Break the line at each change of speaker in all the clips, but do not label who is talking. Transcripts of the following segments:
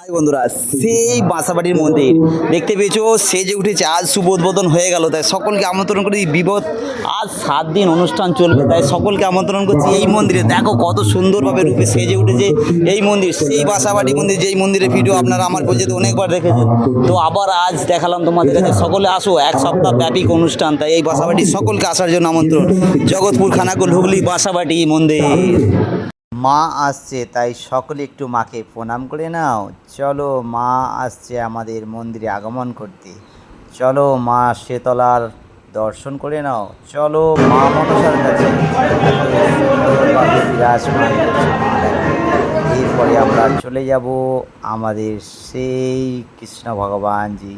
High বন্ধুরা, সেই বাসাবাড়ির মন্দির দেখতে পেয়েছো, সেজে উঠেছে। আজ শুভ উদ্বোধন হয়ে গেল, তাই সকলকে আমন্ত্রণ করি। বিগত আজ 7 দিন অনুষ্ঠান চলবে, তাই সকলকে আমন্ত্রণ করছি এই মন্দিরে। দেখো কত সুন্দরভাবে রূপে সেজে উঠেছে এই মন্দির, সেই বাসাবাড়ি মন্দির, যেই মন্দিরের ভিডিও আপনারা আমার পর্যন্ত অনেকবার দেখেছেন। তো আবার আজ দেখালাম তোমাদের কাছে। সকলে আসো, এক সপ্তাহ ব্যাপী অনুষ্ঠান, তাই এই বাসাবাড়ি সকলকে আসার জন্য আমন্ত্রণ। জগৎপুর খানাকুল হুগলি বাসাবাড়ি মন্দির। মা আসছে, তাই সকলে একটু মাকে প্রণাম করে নাও। চলো, মা আসছে আমাদের মন্দিরে আগমন করতে। চলো, মা শেতলার দর্শন করে নাও। চলো, মা মনসার কাছে বিরাজমান করছে মা। এরপরে আমরা চলে যাব আমাদের সেই কৃষ্ণ ভগবানজি।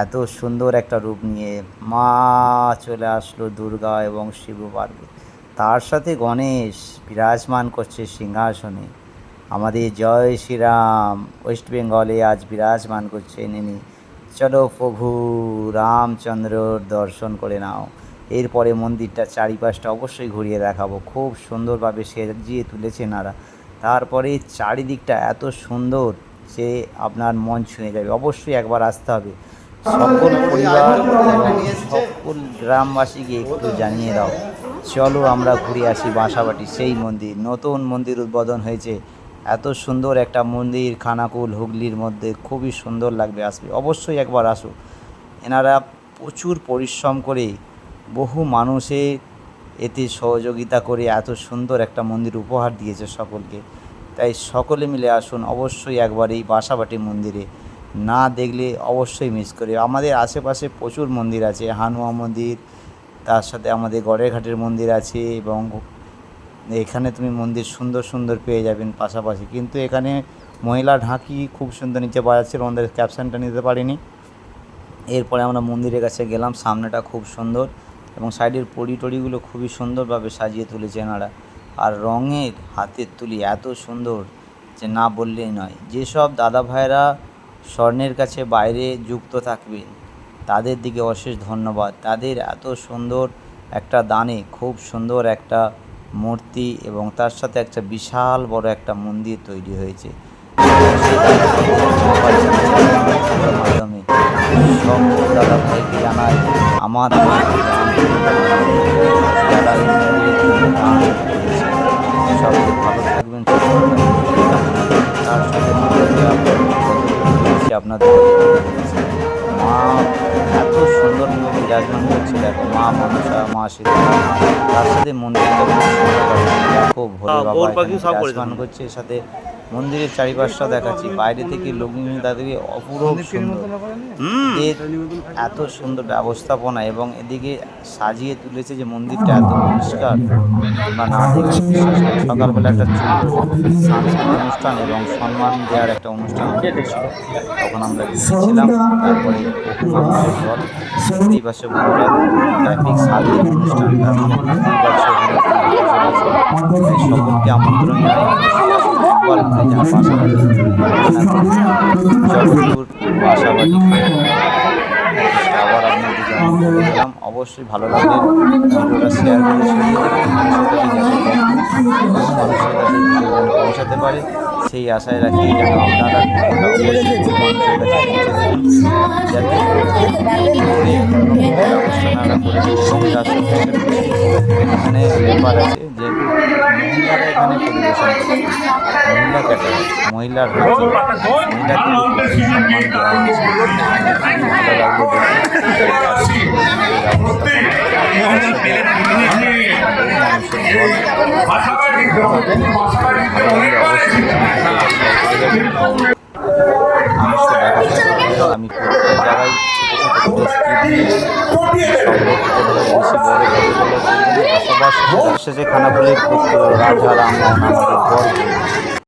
এত সুন্দর একটা রূপ নিয়ে মা চলে আসলো, দুর্গা এবং শিব পার্বতী, তার সাথে গণেশ বিরাজমান করছে সিংহাসনে। আমাদের জয় শ্রীরাম ওয়েস্ট বেঙ্গলে আজ বিরাজমান করছে ইনি। চলো প্রভু রামচন্দ্রর দর্শন করে নাও। এরপরে মন্দিরটা চারিপাশটা অবশ্যই ঘুরিয়ে দেখাবো। খুব সুন্দরভাবে সাজিয়ে তুলেছে এনারা। তারপরে চারিদিকটা এত সুন্দর যে আপনার মন ছুঁয়ে যাবে। অবশ্যই একবার আসতে হবে। সকল পরিবার এবং সকল গ্রামবাসীকে একটু জানিয়ে দাও। চলো আমরা ঘুরে আসি বাসাবাটি সেই মন্দির। নতুন মন্দির উদ্বোধন হয়েছে। এত সুন্দর একটা মন্দির খানাকুল হুগলির মধ্যে, খুবই সুন্দর লাগবে। আসবে, অবশ্যই একবার আসো। এনারা প্রচুর পরিশ্রম করে বহু মানুষের এতে সহযোগিতা করে এত সুন্দর একটা মন্দির উপহার দিয়েছে সকলকে। তাই সকলে মিলে আসুন অবশ্যই একবার এই বাসাবাটি মন্দিরে। না দেখলে অবশ্যই মিস করে। আমাদের আশেপাশে প্রচুর মন্দির আছে, হানুয়া মন্দির, তার সাথে আমাদের গড়ের ঘাটের মন্দির আছে, এবং এখানে তুমি মন্দির সুন্দর সুন্দর পেয়ে যাবেন পাশাপাশি। কিন্তু এখানে মহিলা ঢাকি খুব সুন্দর নিচে বাজাচ্ছিল, আমাদের ক্যাপশনটা নিতে পারিনি। এরপরে আমরা মন্দিরের কাছে গেলাম। সামনেটা খুব সুন্দর এবং সাইডের পড়ি টড়িগুলো খুবই সুন্দরভাবে সাজিয়ে তুলেছে এনারা। আর রঙের হাতের তুলি এত সুন্দর যে না বললেই নয়। যেসব দাদা ভাইয়েরা স্বর্ণের কাছে বাইরে যুক্ত থাকবেন তাদের দিকে অশেষ ধন্যবাদ। তাদের এত সুন্দর একটা দানে খুব সুন্দর একটা মূর্তি এবং তার সাথে একটা বিশাল বড় একটা মন্দির তৈরি হয়েছে। মাধ্যমে সব দাদা ভাইকে জানাই আমার যারা সবাই ভালো থাকবেন। তার সাথে আপনাদের মা এত সুন্দরভাবে বিরাজমান করছে। দেখো মা মনসা, মা শীতলা, তার সাথে মন্দিরটা খুব ভোলে বাবা বিরাজমান করছে। এর সাথে মন্দিরের চারিপাশটা দেখাচ্ছি বাইরে থেকে। লগ্নি তাদেরকে অপূর্ব সুন্দর, এত সুন্দর ব্যবস্থাপনা এবং এদিকে সাজিয়ে তুলেছে যে মন্দিরটা এত পরিষ্কার বা না দেখে। সকালবেলা একটা সাংস্কৃতিক অনুষ্ঠান এবং সম্মান দেওয়ার একটা অনুষ্ঠান হয়েছিল, তখন আমরা গিয়েছিলাম। তারপরে এই পাশে ট্রাফিক সাজিয়ে অনুষ্ঠান, সকলকে আমন্ত্রণ জানাই। বাসাবাড়ি আবার আপনাদেরকে বললাম, অবশ্যই ভালো লাগলে ভিডিওটা শেয়ার করে পৌঁছাতে পারে সেই আশায় রাখি। যেন আপনারা যাতে এখানে ব্যাপার আছে যে মহিলারা এখানে পরিবেশন করে, মহিলা ক্যাটাগরি, মহিলার মহিলাকে সম্মান দেওয়া হয়েছে। আমি প্রত্যেক জায়গায় বসবাস শেষে খানাকুলের পুত্র রাজা রামমোহন আমাদের গর্ব।